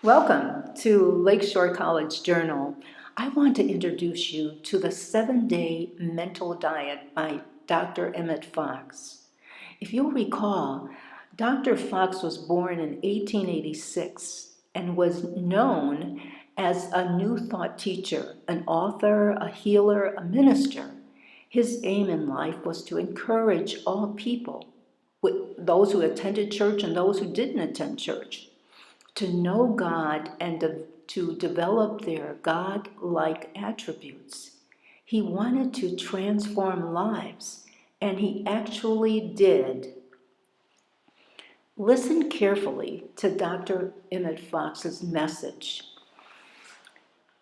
Welcome to Lakeshore College Journal. I want to introduce you to the 7-Day Mental Diet by Dr. Emmett Fox. If you'll recall, Dr. Fox was born in 1886 and was known as a New Thought teacher, an author, a healer, a minister. His aim in life was to encourage all people, those who attended church and those who didn't attend church, to know God and to develop their God-like attributes. He wanted to transform lives, and he actually did. Listen carefully to Dr. Emmett Fox's message.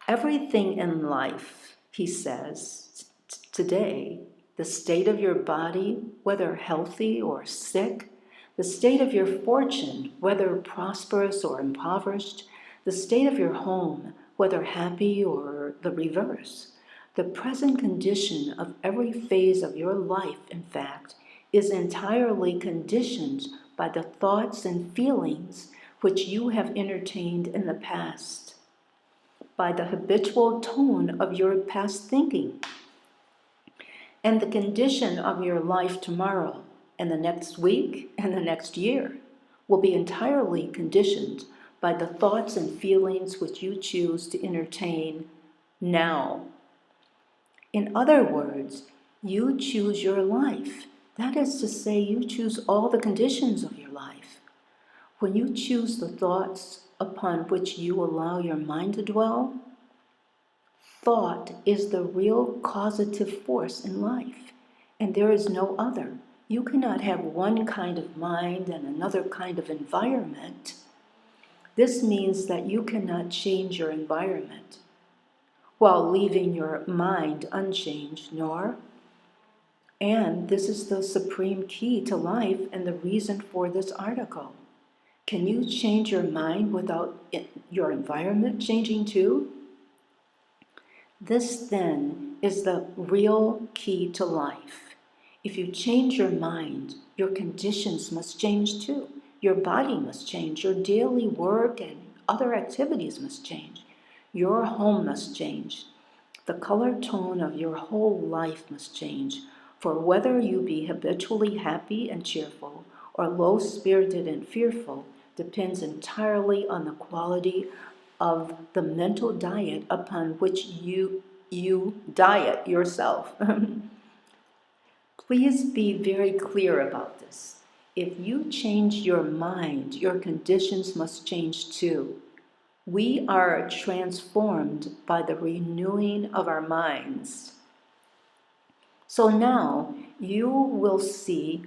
Everything in life, he says, today, the state of your body, whether healthy or sick, the state of your fortune, whether prosperous or impoverished, the state of your home, whether happy or the reverse, the present condition of every phase of your life, in fact, is entirely conditioned by the thoughts and feelings which you have entertained in the past, by the habitual tone of your past thinking, and the condition of your life tomorrow and the next week and the next year will be entirely conditioned by the thoughts and feelings which you choose to entertain now. In other words, you choose your life. That is to say, you choose all the conditions of your life. When you choose the thoughts upon which you allow your mind to dwell, thought is the real causative force in life, and there is no other. You cannot have one kind of mind and another kind of environment. This means that you cannot change your environment while leaving your mind unchanged, and this is the supreme key to life and the reason for this article. Can you change your mind without your environment changing too? This, then, is the real key to life. If you change your mind, your conditions must change too. Your body must change. Your daily work and other activities must change. Your home must change. The color tone of your whole life must change. For whether you be habitually happy and cheerful or low-spirited and fearful depends entirely on the quality of the mental diet upon which you diet yourself. Please be very clear about this. If you change your mind, your conditions must change too. We are transformed by the renewing of our minds. So now you will see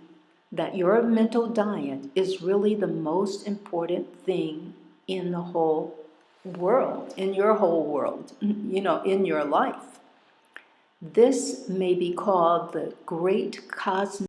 that your mental diet is really the most important thing in the whole world, in your whole world, in your life. This may be called the great cosmic